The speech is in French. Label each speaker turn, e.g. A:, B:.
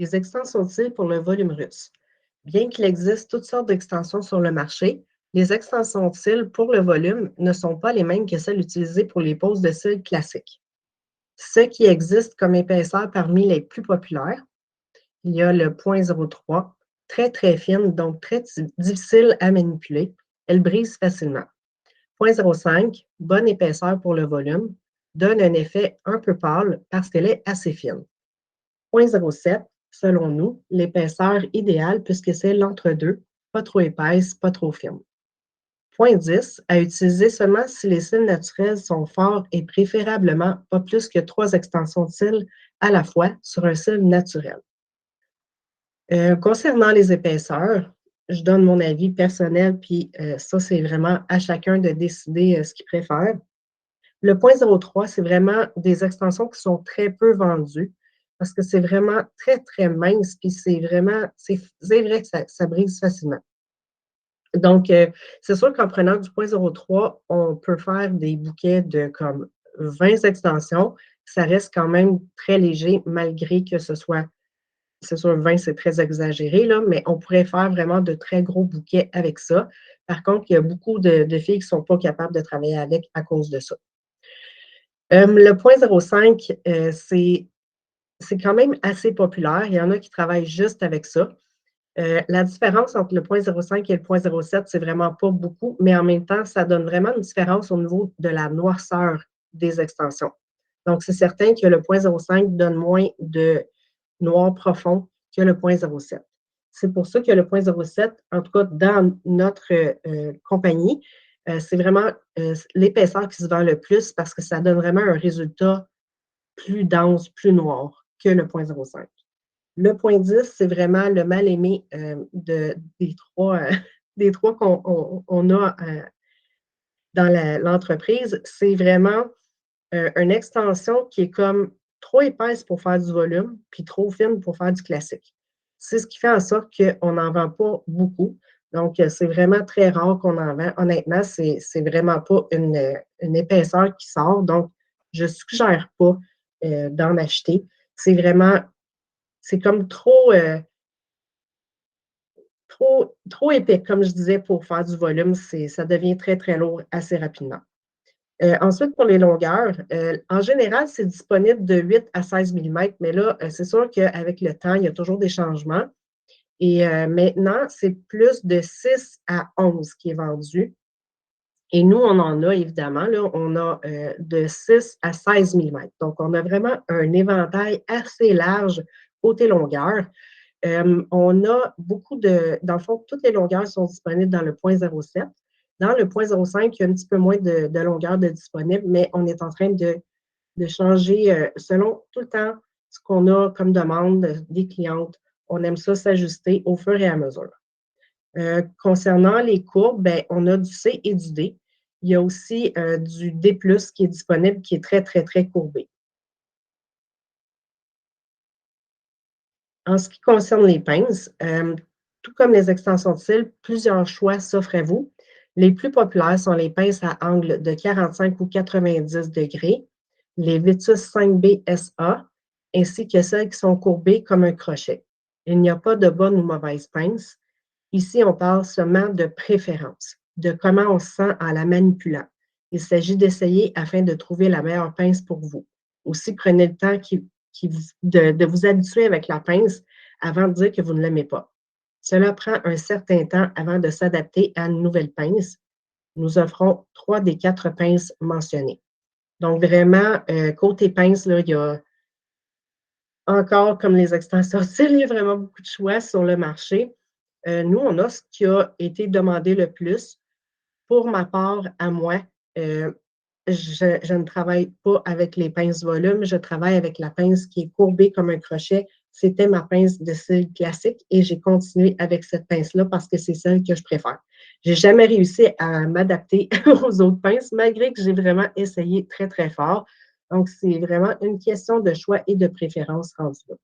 A: Les extensions de cils pour le volume russe. Bien qu'il existe toutes sortes d'extensions sur le marché, les extensions de cils pour le volume ne sont pas les mêmes que celles utilisées pour les poses de cils classiques. Ce qui existe comme épaisseur parmi les plus populaires, il y a le 0.03, très très fine, donc très difficile à manipuler. Elle brise facilement. 0.05, bonne épaisseur pour le volume, donne un effet un peu pâle parce qu'elle est assez fine. 0.07, selon nous, l'épaisseur idéale puisque c'est l'entre-deux, pas trop épaisse, pas trop fine. 0.10, à utiliser seulement si les cils naturels sont forts et préférablement pas plus que 3 extensions de cils à la fois sur un cil naturel. Concernant les épaisseurs, je donne mon avis personnel, puis ça, c'est vraiment à chacun de décider ce qu'il préfère. Le 0.03, c'est vraiment des extensions qui sont très peu vendues parce que c'est vraiment très, très mince, puis c'est vrai que ça brise facilement. Donc, c'est sûr qu'en prenant du 0.03, on peut faire des bouquets de comme 20 extensions. Ça reste quand même très léger malgré que ce soit, c'est sûr, 20, c'est très exagéré, là, mais on pourrait faire vraiment de très gros bouquets avec ça. Par contre, il y a beaucoup de filles qui ne sont pas capables de travailler avec à cause de ça. Le 0.05, c'est quand même assez populaire. Il y en a qui travaillent juste avec ça. La différence entre le 0.05 et le 0.07, c'est vraiment pas beaucoup, mais en même temps, ça donne vraiment une différence au niveau de la noirceur des extensions. Donc, c'est certain que le 0.05 donne moins de noir profond que le 0.07. C'est pour ça que le 0.07, en tout cas dans notre compagnie, c'est vraiment l'épaisseur qui se vend le plus parce que ça donne vraiment un résultat plus dense, plus noir que le 0.05. Le 0.10, c'est vraiment le mal-aimé des trois, des trois qu'on a dans l'entreprise. C'est vraiment une extension qui est comme trop épaisse pour faire du volume, puis trop fine pour faire du classique. C'est ce qui fait en sorte qu'on n'en vend pas beaucoup. Donc, c'est vraiment très rare qu'on en vend. Honnêtement, c'est vraiment pas une épaisseur qui sort. Donc, je ne suggère pas d'en acheter. C'est vraiment, c'est comme trop épais, comme je disais, pour faire du volume. Ça devient très, très lourd assez rapidement. Ensuite, pour les longueurs, en général, c'est disponible de 8 à 16 millimètres, mais là, c'est sûr qu'avec le temps, il y a toujours des changements. Et maintenant, c'est plus de 6 à 11 qui est vendu. Et nous, on en a évidemment, là, on a de 6 à 16 millimètres. Donc, on a vraiment un éventail assez large côté longueur. On a beaucoup dans le fond, toutes les longueurs sont disponibles dans le 0.07. Dans le 0.05, il y a un petit peu moins de longueur de disponible, mais on est en train de changer selon tout le temps ce qu'on a comme demande des clientes. On aime ça s'ajuster au fur et à mesure. Concernant les courbes, ben, on a du C et du D. Il y a aussi du D+, qui est disponible, qui est très, très, très courbé. En ce qui concerne les pinces, tout comme les extensions de cils, plusieurs choix s'offrent à vous. Les plus populaires sont les pinces à angle de 45 ou 90 degrés, les Vitus 5B SA, ainsi que celles qui sont courbées comme un crochet. Il n'y a pas de bonne ou mauvaise pince. Ici, on parle seulement de préférence, de comment on se sent en la manipulant. Il s'agit d'essayer afin de trouver la meilleure pince pour vous. Aussi, prenez le temps de vous habituer avec la pince avant de dire que vous ne l'aimez pas. Cela prend un certain temps avant de s'adapter à une nouvelle pince. Nous offrons 3 des 4 pinces mentionnées. Donc, vraiment, côté pince, là, il y a encore, comme les extensions de cils, il y a vraiment beaucoup de choix sur le marché. Nous, on a ce qui a été demandé le plus. Pour ma part, à moi, je ne travaille pas avec les pinces volume, je travaille avec la pince qui est courbée comme un crochet. C'était ma pince de cils classique et j'ai continué avec cette pince-là parce que c'est celle que je préfère. Je n'ai jamais réussi à m'adapter aux autres pinces, malgré que j'ai vraiment essayé très, très fort. Donc, c'est vraiment une question de choix et de préférence rendue là.